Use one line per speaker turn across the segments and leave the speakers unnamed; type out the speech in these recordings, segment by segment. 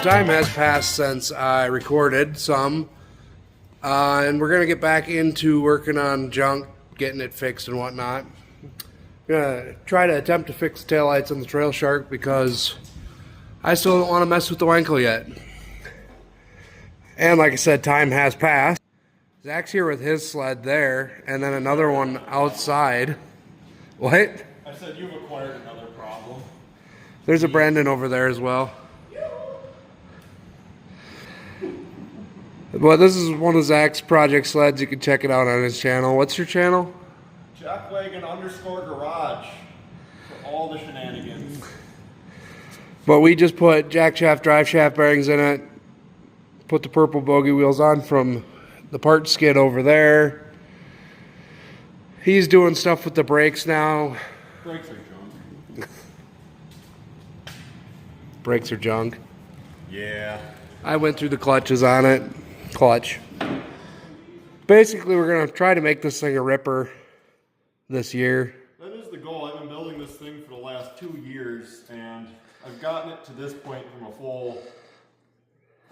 Time has passed since I recorded some, and we're gonna get back into working on junk, getting it fixed and whatnot. I'm gonna try to attempt to fix the taillights on the Trail Shark because I still don't want to mess with the Wankel yet. And like I said, time has passed. Zach's here with his sled there, and then another one outside. What?
I said you've acquired another problem.
There's a Brandon over there as well. Well, this is one of Zach's project sleds. You can check it out on his channel. What's your channel?
Jackwagon_garage for all the shenanigans.
But we just put jack shaft, drive shaft bearings in it. Put the purple bogey wheels on from the part skid over there. He's doing stuff with the brakes now.
Brakes are junk.
Brakes are junk.
Yeah.
I went through the clutches on it. Clutch. Basically, we're going to try to make this thing a ripper this year.
That is the goal. I've been building this thing for the last 2 years, and I've gotten it to this point from a full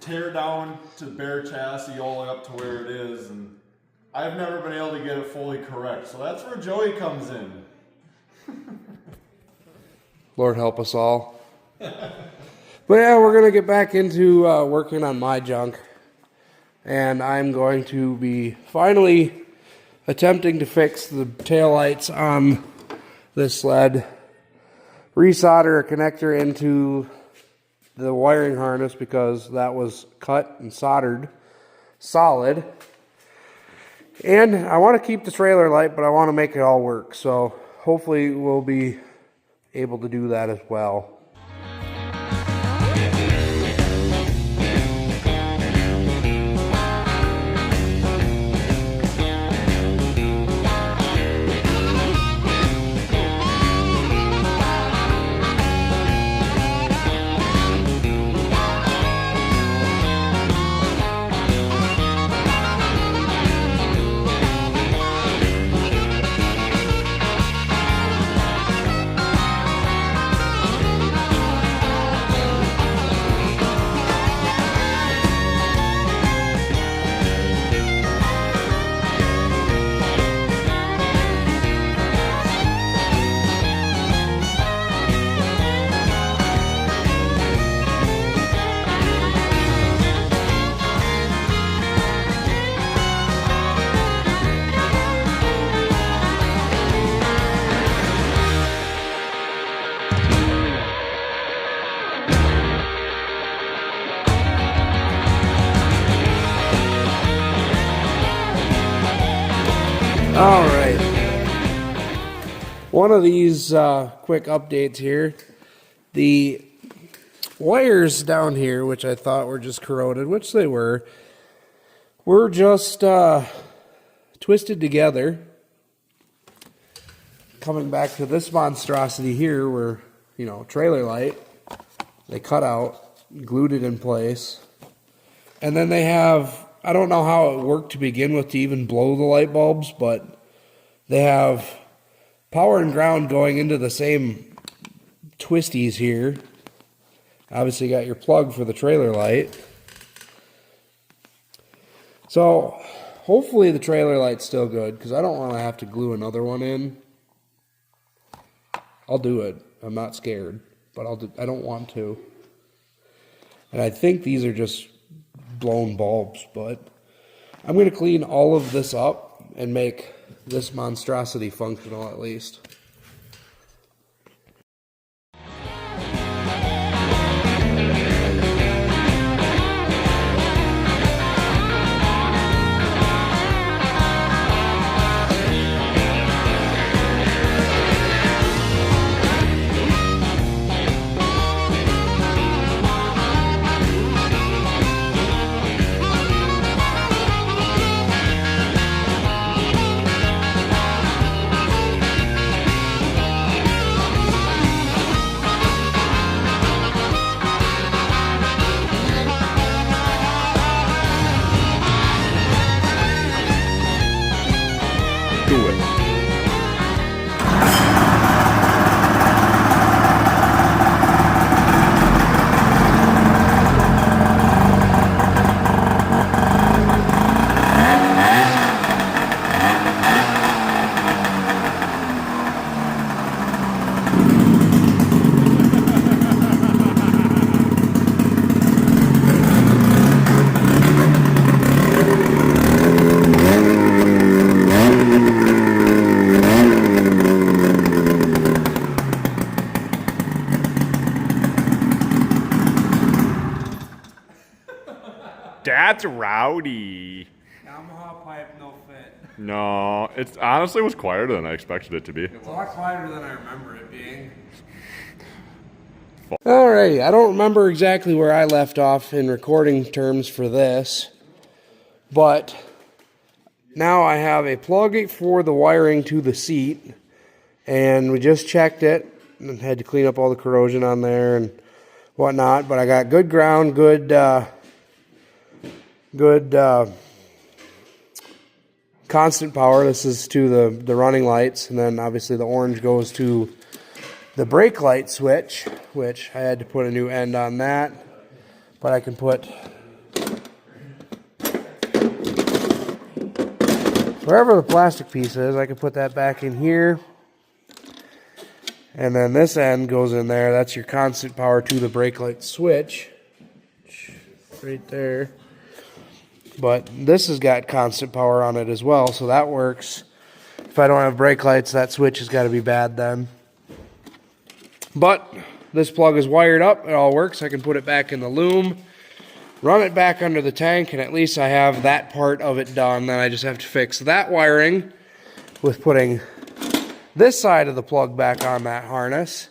tear down to bare chassis all the way up to where it is, and I've never been able to get it fully correct. So that's where Joey comes in.
Lord help us all. But yeah, we're going to get back into working on my junk. And I'm going to be finally attempting to fix the taillights on this sled. Resolder a connector into the wiring harness because that was cut and soldered solid. And I want to keep the trailer light, but I want to make it all work. So hopefully we'll be able to do that as well. All right. One of these quick updates here. The wires down here, which I thought were just corroded, which they were just twisted together. Coming back to this monstrosity here where, you know, trailer light, they cut out, glued it in place. And then they have, I don't know how it worked to begin with to even blow the light bulbs, but they have power and ground going into the same twisties here. Obviously got your plug for the trailer light. So hopefully the trailer light's still good because I don't want to have to glue another one in. I'll do it. I'm not scared, but I don't want to. And I think these are just blown bulbs, but I'm going to clean all of this up and make this monstrosity functional at least.
That's rowdy.
Yamaha pipe, no fit.
No, it honestly was quieter than I expected it to be.
It's a lot quieter than I remember it being. Alright, I don't remember exactly where I left off in recording terms for this, but now I have a plug for the wiring to the seat, and we just checked it and had to clean up all the corrosion on there and whatnot, but I got good ground, good constant power. This is to the running lights, and then obviously the orange goes to the brake light switch, which I had to put a new end on that, but I can put wherever the plastic piece is, I can put that back in here, and then this end goes in there. That's your constant power to the brake light switch right there. But this has got constant power on it as well, so that works. If I don't have brake lights, that switch has got to be bad then. But this plug is wired up, it all works. I can put it back in the loom, run it back under the tank, and at least I have that part of it done. Then I just have to fix that wiring with putting this side of the plug back on that harness.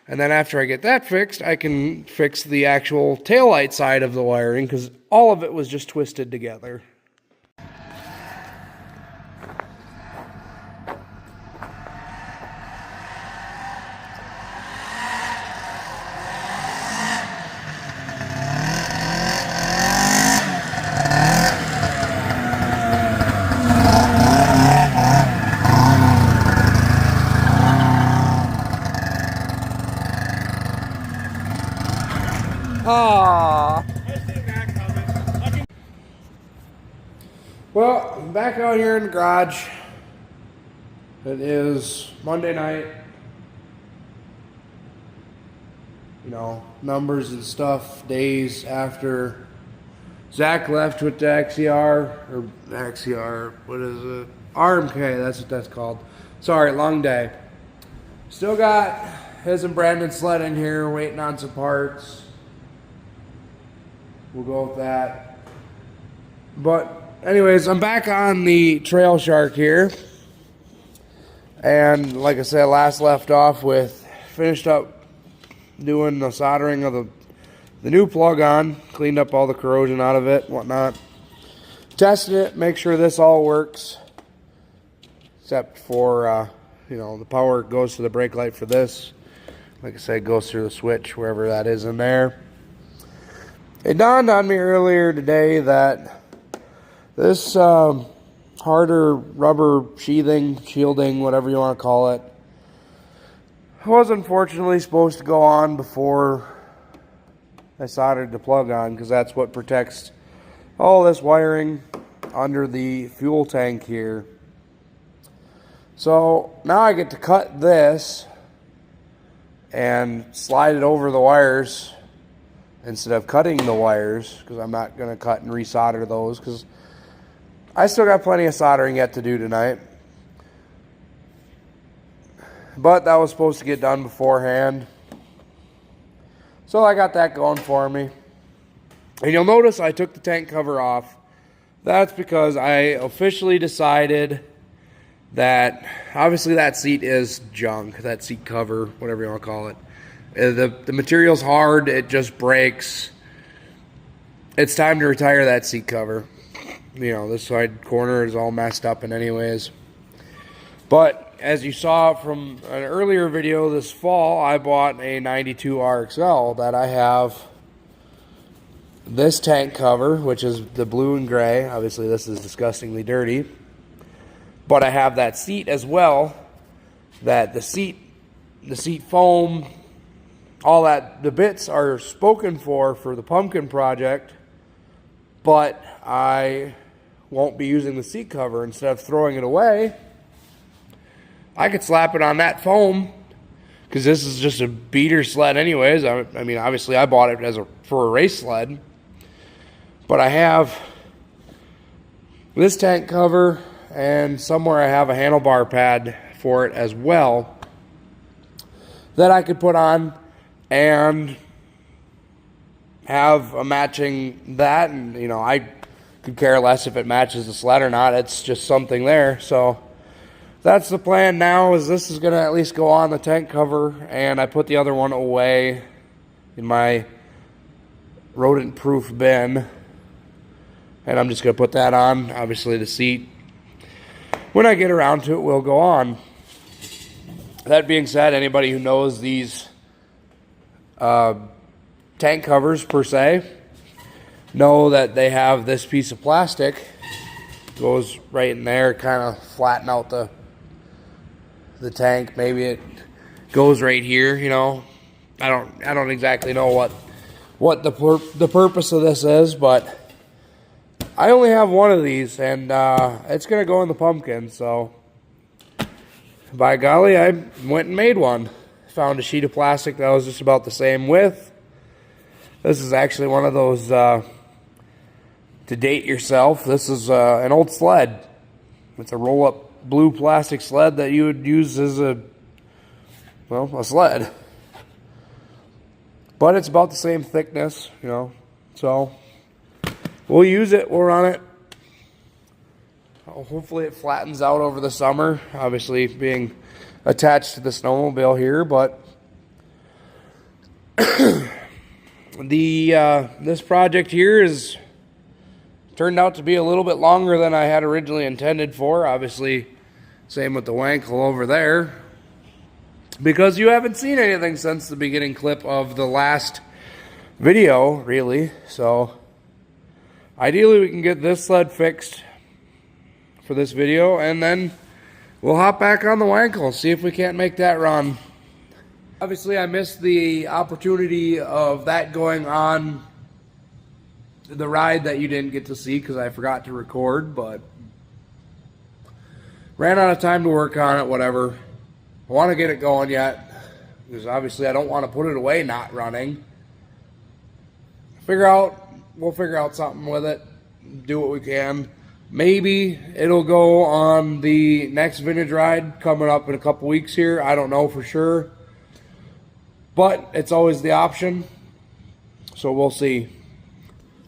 And then after I get that fixed, I can fix the actual taillight side of the wiring, because all of it was just twisted together. Well, I'm back out here in the garage. It is Monday night. You know, numbers and stuff, days after Zach left with the XCR, what is it? RMK, that's what that's called. Sorry, long day. Still got his and Brandon's sled in here, waiting on some parts. We'll go with that. But anyways, I'm back on the Trail Shark here. And like I said, last left off with, finished up doing the soldering of the new plug on, cleaned up all the corrosion out of it, whatnot. Tested it, make sure this all works. Except for, you know, the power goes to the brake light for this. Like I said, goes through the switch, wherever that is in there. It dawned on me earlier today that this harder rubber shielding, whatever you want to call it, was unfortunately supposed to go on before I soldered the plug on, because that's what protects all this wiring under the fuel tank here. So now I get to cut this and slide it over the wires instead of cutting the wires, because I'm not going to cut and resolder those, because I still got plenty of soldering yet to do tonight. But that was supposed to get done beforehand. So I got that going for me. And you'll notice I took the tank cover off. That's because I officially decided that, obviously that seat is junk, that seat cover, whatever you want to call it. The material's hard, it just breaks. It's time to retire that seat cover. You know, this side corner is all messed up in anyways. But as you saw from an earlier video this fall, I bought a 92 RXL that I have this tank cover, which is the blue and gray. Obviously this is disgustingly dirty. But I have that seat as well, that the seat foam, all that, the bits are spoken for the pumpkin project, but I won't be using the seat cover. Instead of throwing it away, I could slap it on that foam, because this is just a beater sled anyways. I mean, obviously I bought it for a race sled, but I have this tank cover, and somewhere I have a handlebar pad for it as well that I could put on and have a matching that. And you know, I could care less if it matches the sled or not. It's just something there. So that's the plan now, is this is going to at least go on the tank cover, and I put the other one away in my rodent-proof bin. And I'm just going to put that on. Obviously, the seat, when I get around to it, will go on. That being said, anybody who knows these tank covers, per se, know that they have this piece of plastic. Goes right in there, kind of flatten out the tank. Maybe it goes right here, you know. I don't exactly know what the purpose of this is, but I only have one of these, and it's going to go in the pumpkin, so by golly, I went and made one. Found a sheet of plastic that was just about the same width. This is actually one of those, to date yourself, this is an old sled. It's a roll-up blue plastic sled that you would use as a sled. But it's about the same thickness, you know, so we'll use it, we'll run it. Hopefully it flattens out over the summer, obviously being attached to the snowmobile here, but this project here is turned out to be a little bit longer than I had originally intended for. Obviously, same with the wankle over there, because you haven't seen anything since the beginning clip of the last video, really. So ideally we can get this sled fixed for this video, and then we'll hop back on the wankle, see if we can't make that run. Obviously, I missed the opportunity of that going on the ride that you didn't get to see because I forgot to record, but ran out of time to work on it, whatever. I want to get it going yet, because obviously I don't want to put it away not running. We'll figure out something with it, do what we can. Maybe it'll go on the next vintage ride coming up in a couple weeks here. I don't know for sure, but it's always the option, so we'll see.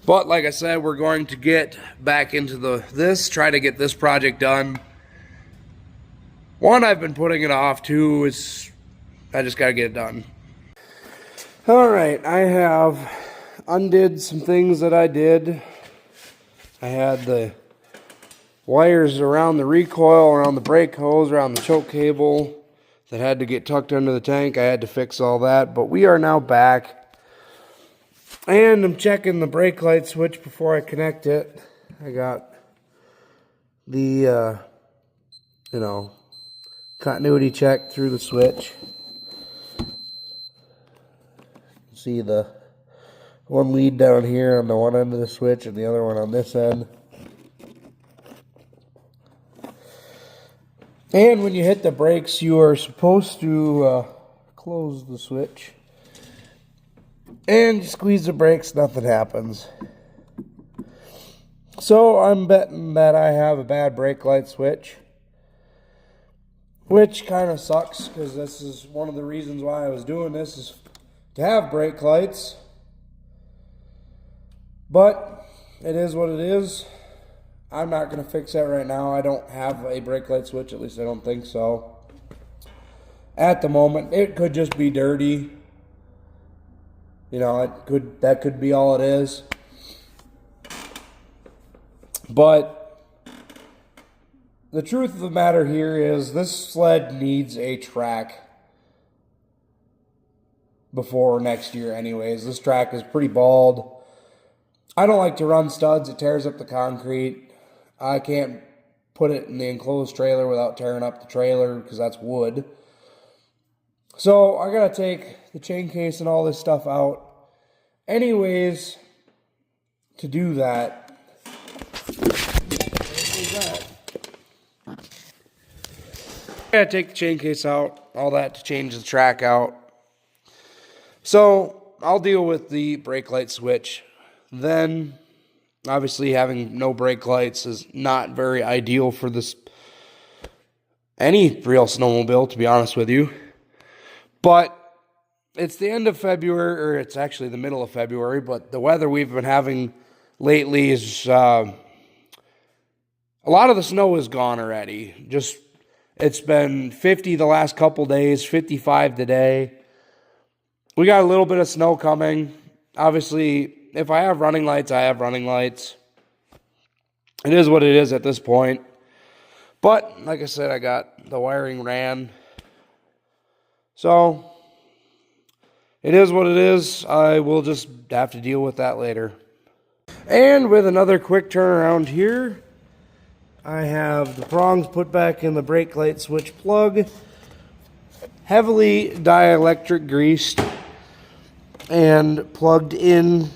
But like I said, we're going to get back into try to get this project done. One, I've been putting it off. Two, I just got to get it done. All right, I have undid some things that I did. I had the wires around the recoil, around the brake hose, around the choke cable that had to get tucked under the tank. I had to fix all that, but we are now back. And I'm checking the brake light switch before I connect it. I got the, continuity check through the switch. See the one lead down here on the one end of the switch and the other one on this end. And when you hit the brakes, you are supposed to close the switch. And you squeeze the brakes, nothing happens. So I'm betting that I have a bad brake light switch, which kind of sucks, because this is one of the reasons why I was doing this, is to have brake lights. But it is what it is. I'm not going to fix that right now. I don't have a brake light switch, at least I don't think so. At the moment, it could just be dirty. You know, that could be all it is. But the truth of the matter here is this sled needs a track before next year anyways. This track is pretty bald. I don't like to run studs. It tears up the concrete. I can't put it in the enclosed trailer without tearing up the trailer because that's wood. So I gotta take the chain case and all this stuff out. Anyways, to do that, I gotta take the chain case out, all that to change the track out. So I'll deal with the brake light switch. Then, obviously, having no brake lights is not very ideal for any real snowmobile, to be honest with you. But it's the end of February, or it's actually the middle of February, but the weather we've been having lately is A lot of the snow is gone already. It's been 50 the last couple days, 55 today. We got a little bit of snow coming. Obviously, if I have running lights, I have running lights. It is what it is at this point. But, like I said, I got the wiring ran. So, it is what it is. I will just have to deal with that later. And with another quick turnaround here, I have the prongs put back in the brake light switch plug, heavily dielectric greased, and plugged in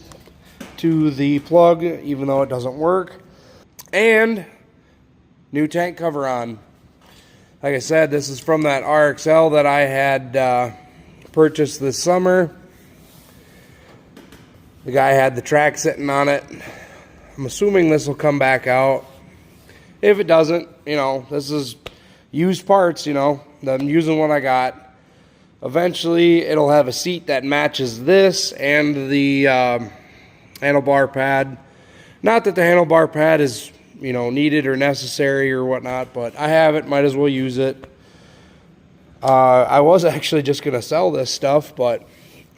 to the plug, even though it doesn't work. And new tank cover on. Like I said, this is from that RXL that I had purchased this summer. The guy had the track sitting on it. I'm assuming this will come back out. If it doesn't, you know, this is used parts, you know. I'm using what I got. Eventually, it'll have a seat that matches this and the handlebar pad. Not that the handlebar pad is, you know, needed or necessary or whatnot, but I have it, might as well use it. I was actually just going to sell this stuff, but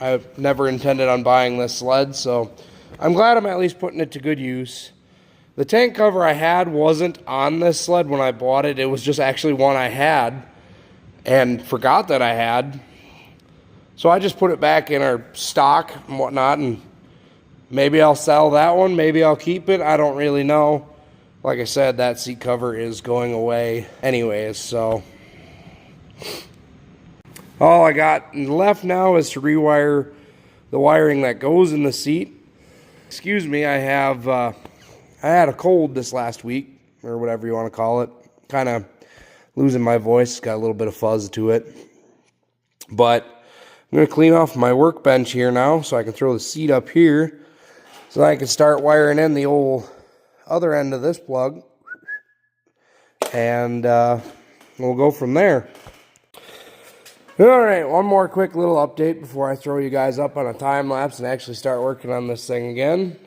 I've never intended on buying this sled, so I'm glad I'm at least putting it to good use. The tank cover I had wasn't on this sled when I bought it. It was just actually one I had and forgot that I had. So I just put it back in our stock and whatnot, and maybe I'll sell that one, maybe I'll keep it, I don't really know. Like I said, that seat cover is going away anyways, so all I got left now is to rewire the wiring that goes in the seat. Excuse me, I had a cold this last week, or whatever you want to call it. Kind of losing my voice, got a little bit of fuzz to it. But I'm going to clean off my workbench here now so I can throw the seat up here so I can start wiring in the old other end of this plug, and we'll go from there. Alright, one more quick little update before I throw you guys up on a time lapse and actually start working on this thing again.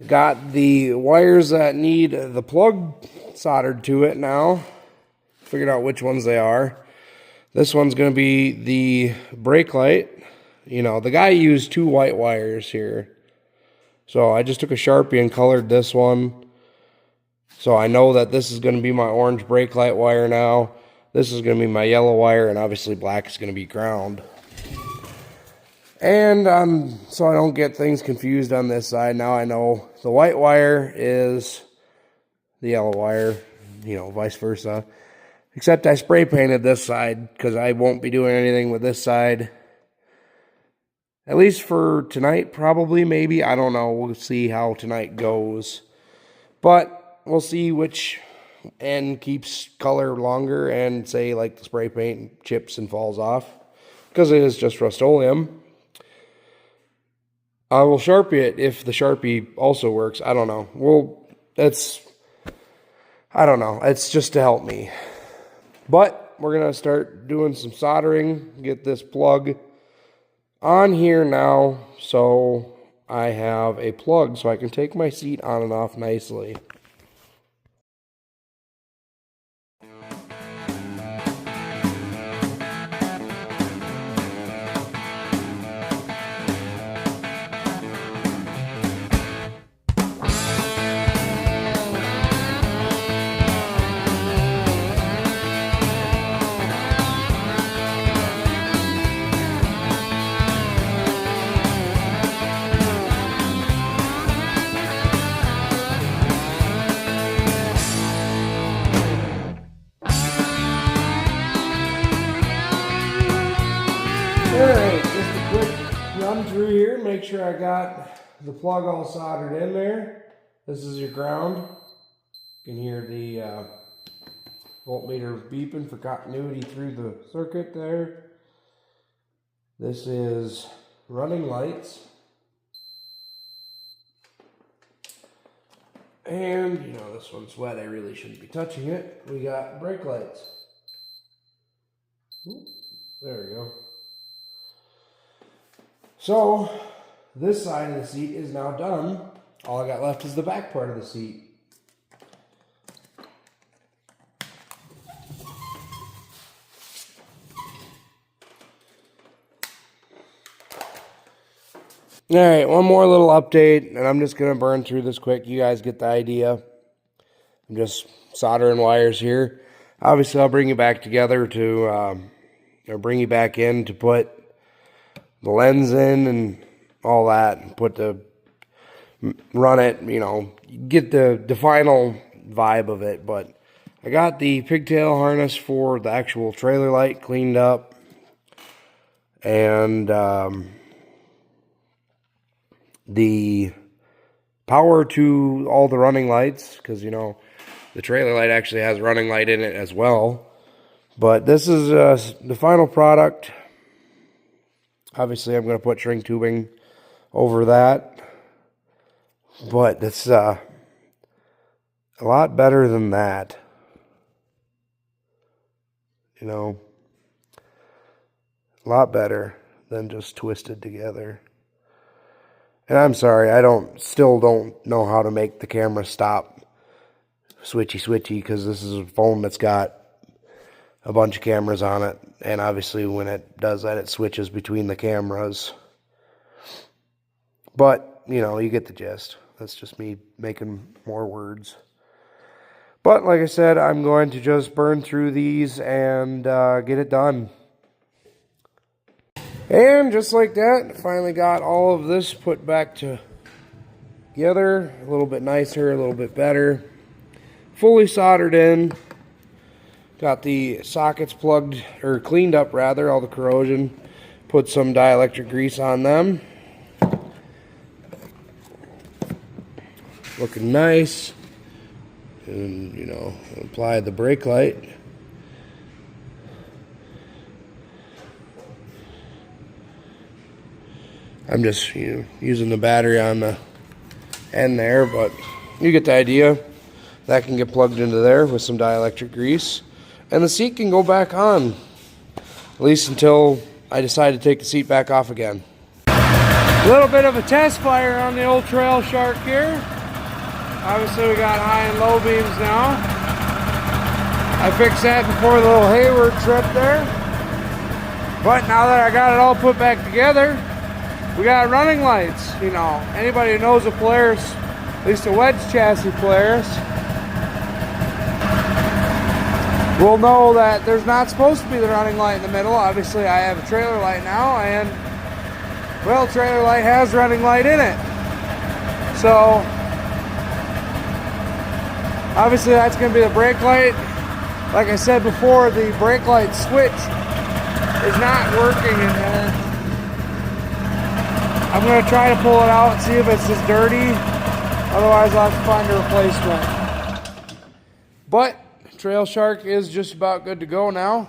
Got the wires that need the plug soldered to it now. Figured out which ones they are. This one's going to be the brake light. You know, the guy used 2 white wires here. So I just took a Sharpie and colored this one. So I know that this is going to be my orange brake light wire now. This is going to be my yellow wire, and obviously black is going to be ground. And so I don't get things confused on this side, now I know the white wire is the yellow wire, you know, vice versa. Except I spray painted this side because I won't be doing anything with this side. At least for tonight, probably, maybe. I don't know. We'll see how tonight goes. But we'll see which end keeps color longer and, say, like the spray paint chips and falls off. Because it is just Rust-Oleum. I will Sharpie it if the Sharpie also works. I don't know. Well, I don't know. It's just to help me. But we're going to start doing some soldering. Get this plug on here now so I have a plug so I can take my seat on and off nicely. Alright, just a quick run through here, make sure I got the plug all soldered in there. This is your ground. You can hear the voltmeter beeping for continuity through the circuit there. This is running lights. And, you know, this one's wet, I really shouldn't be touching it. We got brake lights. Ooh, there we go. So, this side of the seat is now done. All I got left is the back part of the seat. All right, one more little update, and I'm just going to burn through this quick. You guys get the idea. I'm just soldering wires here. Obviously, I'll bring you back together to, or bring you back in to put the lens in and all that, and run it, you know, get the final vibe of it. But I got the pigtail harness for the actual trailer light cleaned up, and the power to all the running lights, because, you know, the trailer light actually has a running light in it as well. But this is the final product. Obviously, I'm going to put shrink tubing over that. But it's a lot better than that. You know, a lot better than just twisted together. And I'm sorry, still don't know how to make the camera stop switchy, because this is a phone that's got a bunch of cameras on it. And obviously when it does that, it switches between the cameras. But, you know, you get the gist. That's just me making more words. But like I said, I'm going to just burn through these and get it done. And just like that, finally got all of this put back together. A little bit nicer, a little bit better. Fully soldered in. Got the sockets plugged, or cleaned up rather, all the corrosion. Put some dielectric grease on them. Looking nice. And, you know, apply the brake light. I'm just, you know, using the battery on the end there, but you get the idea. That can get plugged into there with some dielectric grease. And the seat can go back on, at least until I decide to take the seat back off again. A little bit of a test fire on the old Trail Shark here. Obviously we got high and low beams now. I fixed that before the little Hayward trip there. But now that I got it all put back together, we got running lights. You know, anybody who knows a Polaris, at least a wedge chassis Polaris, will know that there's not supposed to be the running light in the middle. Obviously, I have a trailer light now, and, well, trailer light has running light in it. So, obviously, that's going to be the brake light. Like I said before, the brake light switch is not working in there. I'm going to try to pull it out and see if it's just dirty. Otherwise, I'll have to find a replacement. But Trail Shark is just about good to go now.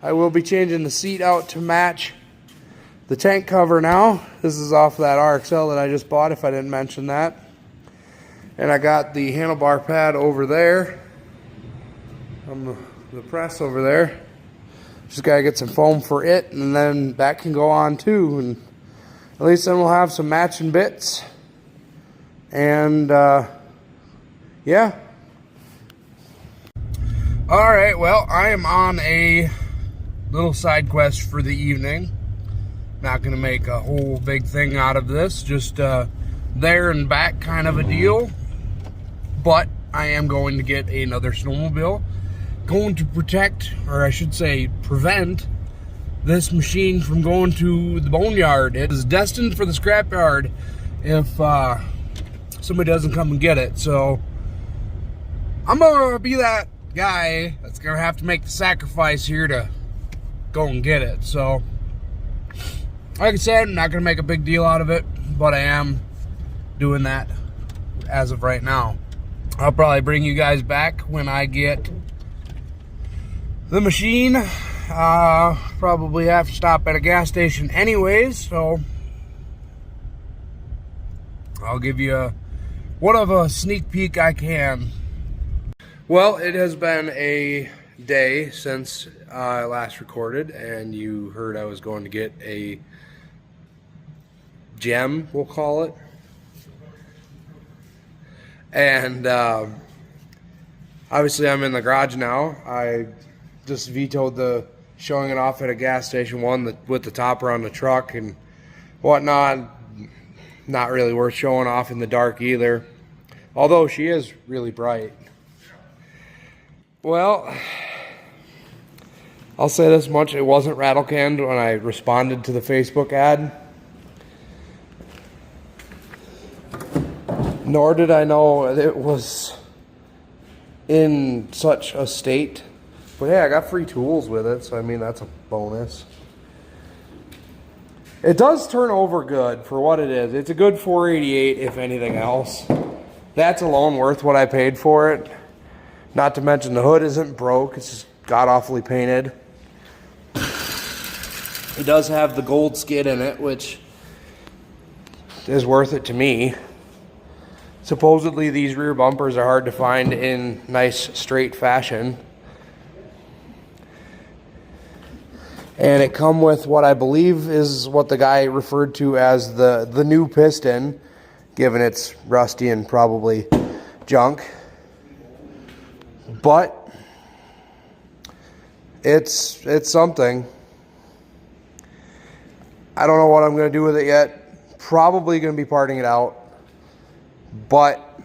I will be changing the seat out to match the tank cover now. This is off that RXL that I just bought, if I didn't mention that. And I got the handlebar pad over there on the press over there. Just got to get some foam for it, and then that can go on too. And at least then we'll have some matching bits. And yeah. Alright, well, I am on a little side quest for the evening. Not going to make a whole big thing out of this. Just there and back kind of a deal. But I am going to get another snowmobile. Going to protect, or I should say prevent, this machine from going to the boneyard. It is destined for the scrapyard if somebody doesn't come and get it. So I'm gonna be that guy that's gonna have to make the sacrifice here to go and get it. So like I said, I'm not gonna make a big deal out of it, but I am doing that as of right now. I'll probably bring you guys back when I get the machine. Probably have to stop at a gas station anyways, so I'll give you what of a sneak peek I can. Well, it has been a day since I last recorded, and you heard I was going to get a gem, we'll call it. And obviously I'm in the garage now. I just vetoed the showing it off at a gas station one with the topper on the truck and whatnot. not really worth showing off in the dark either. Although she is really bright. Well, I'll say this much, it wasn't rattle canned when I responded to the Facebook ad. Nor did I know it was in such a state. But yeah, I got free tools with it, so I mean, that's a bonus. It does turn over good for what it is. It's a good 488 if anything else. That's alone worth what I paid for it. Not to mention the hood isn't broke, it's just god-awfully painted. It does have the gold skid in it, which is worth it to me. Supposedly these rear bumpers are hard to find in nice straight fashion. And it come with what I believe is what the guy referred to as the new piston, given it's rusty and probably junk. But it's something. I don't know what I'm going to do with it yet. Probably going to be parting it out. But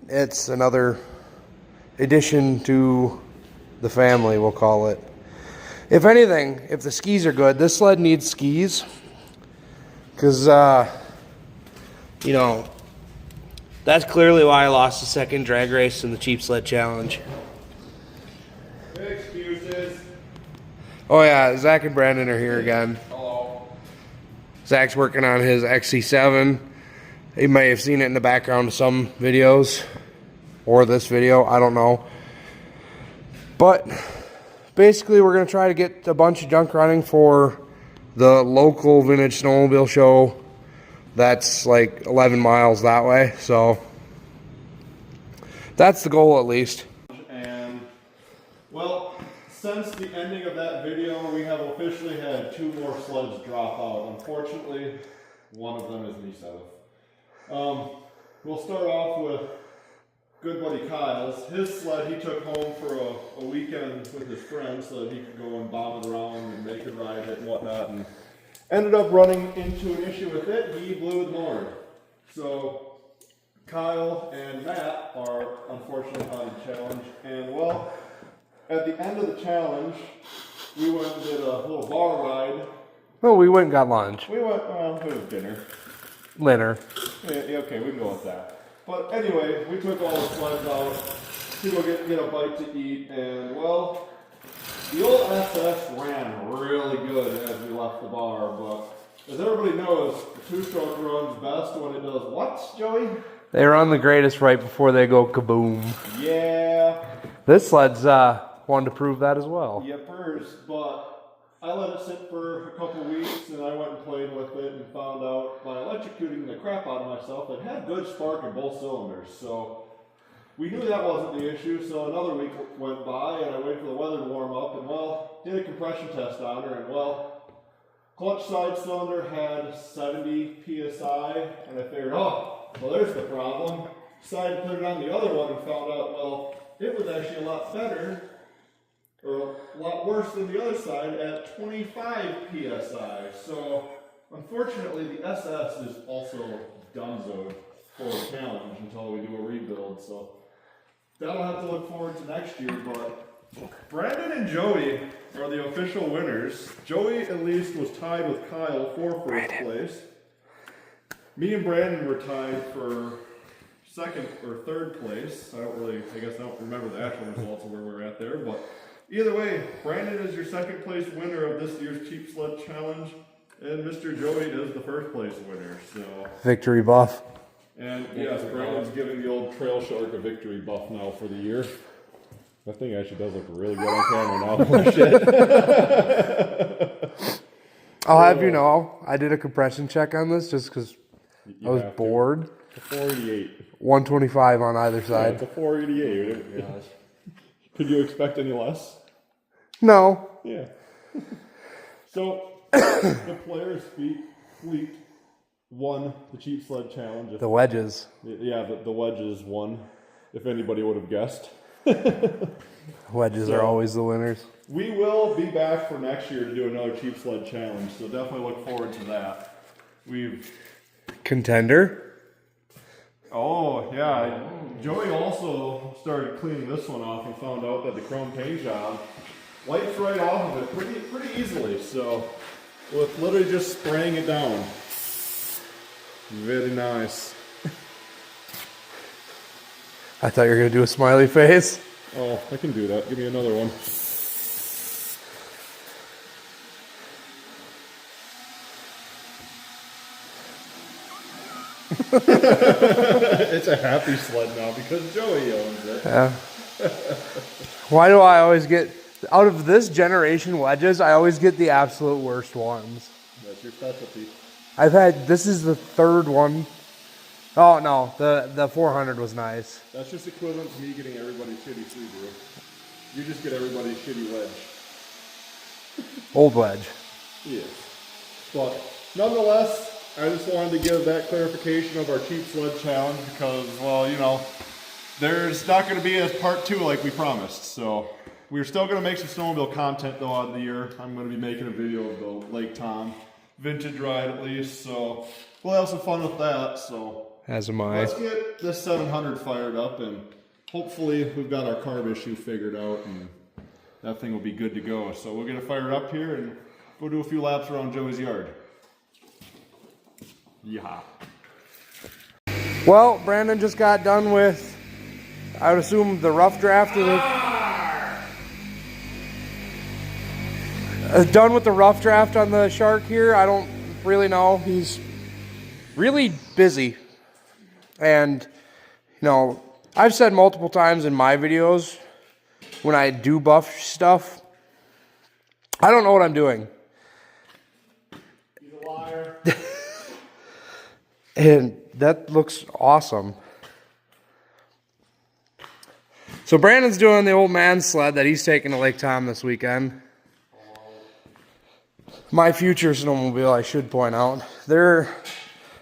it's another addition to the family, we'll call it. If anything, if the skis are good, this sled needs skis. Because, you know, that's clearly why I lost the second drag race in the Cheap Sled Challenge.
Excuses.
Oh yeah, Zach and Brandon are here again.
Hello.
Zach's working on his XC7. You may have seen it in the background of some videos. Or this video, I don't know. But basically we're going to try to get a bunch of junk running for the local vintage snowmobile show. That's like 11 miles that way. So that's the goal at least.
And well, since the ending of that video, we have officially had 2 more sleds drop out. Unfortunately, one of them is me, Seth. We'll start off with good buddy Kyle's. His sled he took home for a weekend with his friends so that he could go and bomb it around and they could ride it and whatnot. And ended up running into an issue with it. He blew the motor. So Kyle and Matt are unfortunately on the challenge. And well, at the end of the challenge, we went and did a little bar ride.
Well, we went and got lunch.
We went, well, it was dinner.
Dinner.
Yeah, okay, we can go with that. But anyway, we took all the sleds out to go get a bite to eat, and well, the old SS ran really good as we left the bar, but as everybody knows, the 2-stroke runs best when it does what, Joey?
They run the greatest right before they go kaboom.
Yeah.
This sled's wanted to prove that as well.
Yepers, but I let it sit for a couple weeks and I went and played with it and found out by electrocuting the crap out of myself, it had good spark in both cylinders. So we knew that wasn't the issue, so another week went by and I waited for the weather to warm up and well, did a compression test on her and well, clutch side cylinder had 70 PSI and I figured, oh, well there's the problem. Decided to put it on the other one and found out, well, it was actually a lot better, or a lot worse than the other side at 25 PSI. So, unfortunately, the SS is also donezoed for a challenge until we do a rebuild. So, that'll have to look forward to next year. But Brandon and Joey are the official winners. Joey, at least, was tied with Kyle for first place. Me and Brandon were tied for second or third place. I don't remember the actual results of where we were at there, but either way, Brandon is your second place winner of this year's Cheap Sled Challenge, and Mr. Joey is the first place winner. So
Victory buff.
And yes, Brandon's giving the old Trail Shark a victory buff now for the year. That thing actually does look really good on camera now. Oh, shit.
I'll have you know, I did a compression check on this just because I was bored.
It's a 488.
125 on either
Yeah,
side.
it's a 488. Could you expect any less?
No.
Yeah. So, the players' fleet won the Cheap Sled Challenge.
The wedges.
Yeah, the wedges won, if anybody would have guessed.
Wedges are always the winners.
We will be back for next year to do another Cheap Sled Challenge, so definitely look forward to that.
contender.
Oh, yeah. Joey also started cleaning this one off and found out that the chrome paint job wipes right off of it pretty easily. So, with literally just spraying it down. Very nice.
I thought you were going to do a smiley face.
Oh, I can do that. Give me another one. It's a happy sled now because Joey owns it.
Yeah. Why do I always get, out of this generation wedges, I always get the absolute worst ones?
That's your specialty.
This is the third one. Oh no, the 400 was nice.
That's just equivalent to me getting everybody's shitty Subaru. You just get everybody's shitty wedge.
Old wedge.
Yes. But nonetheless, I just wanted to give that clarification of our cheap sled challenge because, well, you know, there's not going to be a part 2 like we promised. So we're still going to make some snowmobile content though out of the year. I'm going to be making a video of the Lake Tom vintage ride at least. So we'll have some fun with that. So
as am I.
let's get this 700 fired up and hopefully we've got our carb issue figured out and that thing will be good to go. So we're going to fire it up here and go do a few laps around Joey's yard. Yeah.
Well, Brandon just got done with, I would assume, the rough draft of the... done with the rough draft on the Shark here. I don't really know. He's really busy. And, you know, I've said multiple times in my videos when I do buff stuff, I don't know what I'm doing.
He's a liar.
And that looks awesome. So Brandon's doing the old man sled that he's taking to Lake Tom this weekend. My future snowmobile, I should point out.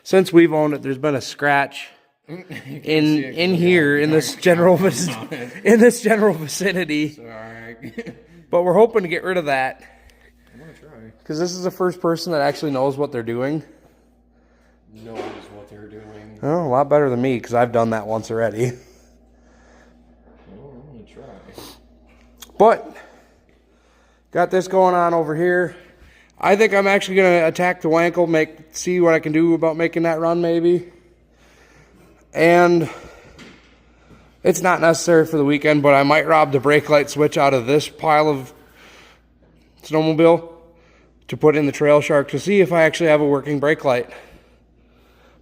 Since we've owned it, there's been a scratch in here in this general vicinity.
Sorry.
But we're hoping to get rid of that.
I'm gonna try.
Because this is the first person that actually knows what they're doing.
Knows what they're doing.
Oh, a lot better than me, because I've done that once already.
Well, I'm gonna try.
But, got this going on over here. I think I'm actually going to attack the Wankel, see what I can do about making that run, maybe. And it's not necessary for the weekend, but I might rob the brake light switch out of this pile of snowmobile to put in the Trail Shark to see if I actually have a working brake light.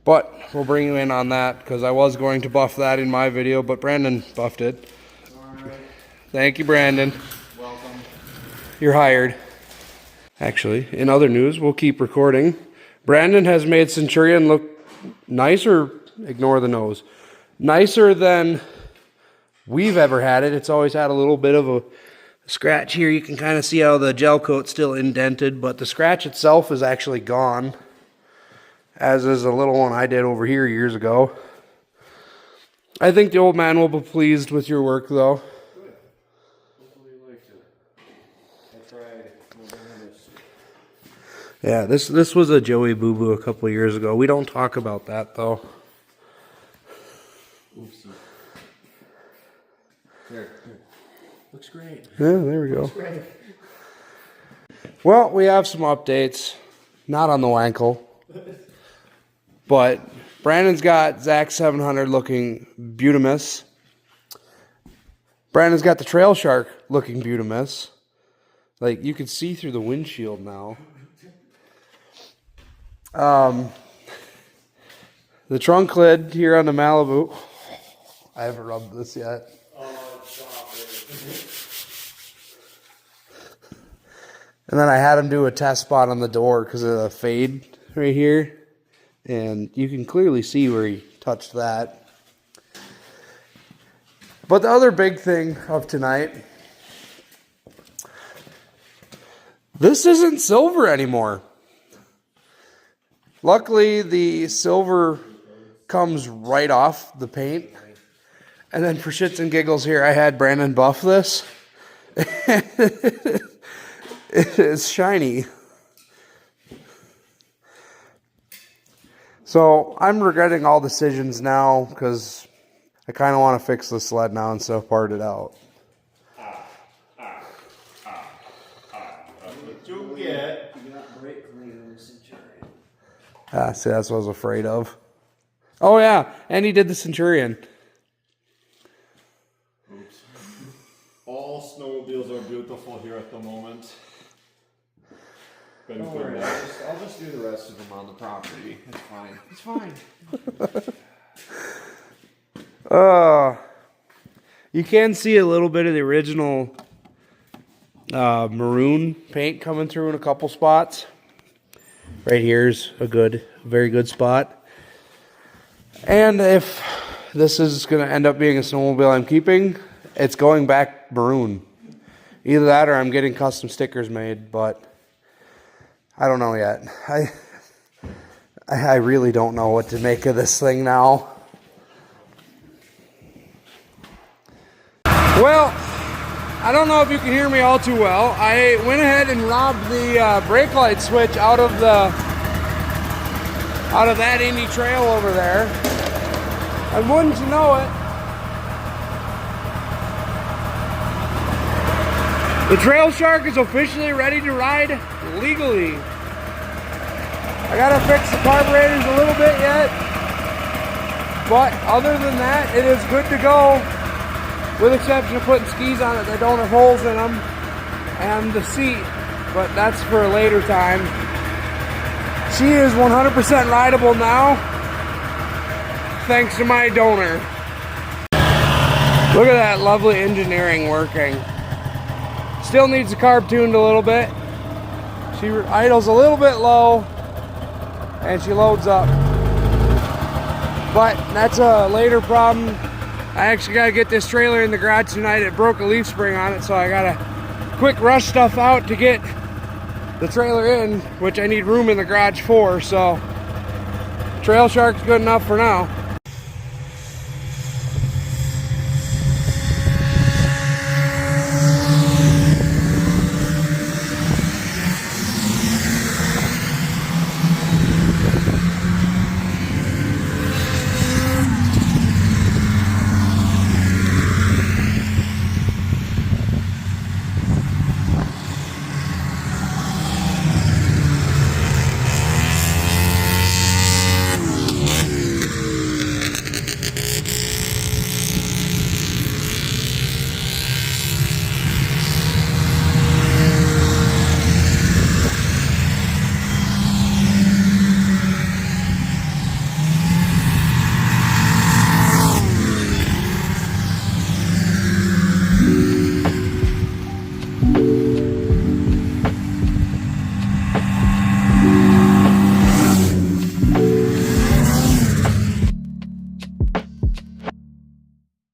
But we'll bring you in on that because I was going to buff that in my video, but Brandon buffed it.
All right.
Thank you, Brandon.
Welcome.
You're hired. Actually, in other news, we'll keep recording. Brandon has made Centurion look nicer, ignore the nose, nicer than we've ever had it. It's always had a little bit of a scratch here. You can kind of see how the gel coat's still indented, but the scratch itself is actually gone, as is a little one I did over here years ago. I think the old man will be pleased with your work, though.
Good. Hopefully you liked it. I tried.
Yeah, this was a Joey boo-boo a couple years ago. We don't talk about that, though.
Oopsie. There. Looks great.
Yeah, there we go.
Looks great.
Well, we have some updates. Not on the Wankel. But Brandon's got Zach 700 looking beautimous. Brandon's got the Trail Shark looking beautimous. Like, you can see through the windshield now. The trunk lid here on the Malibu. I haven't rubbed this yet. And then I had him do a test spot on the door because of the fade right here. And you can clearly see where he touched that. But the other big thing of tonight, this isn't silver anymore. Luckily, the silver comes right off the paint. And then for shits and giggles here, I had Brandon buff this. It is shiny. So I'm regretting all decisions now because I kind of want to fix the sled now instead of part it out.
That's what you get.
You got brake cleaner in the Centurion.
Ah, see, that's what I was afraid of. Oh yeah, and he did the Centurion.
Oops. All snowmobiles are beautiful here at the moment.
Don't worry, I'll just do the rest of them on the property. It's fine. It's fine.
You can see a little bit of the original maroon paint coming through in a couple spots. Right here's a very good spot. And if this is going to end up being a snowmobile I'm keeping, it's going back maroon. Either that or I'm getting custom stickers made, but I don't know yet. I really don't know what to make of this thing now. Well, I don't know if you can hear me all too well. I went ahead and robbed the brake light switch out of that Indy Trail over there. And wouldn't you know it, the Trail Shark is officially ready to ride legally. I gotta fix the carburetors a little bit yet, but other than that, it is good to go, with the exception of putting skis on it that don't have holes in them, and the seat, but that's for a later time. She is 100% rideable now, thanks to my donor. Look at that lovely engineering working. Still needs the carb tuned a little bit. She idles a little bit low and she loads up. But that's a later problem. I actually got to get this trailer in the garage tonight. It broke a leaf spring on it, so I got to quick rush stuff out to get the trailer in, which I need room in the garage for. So Trail Shark's good enough for now.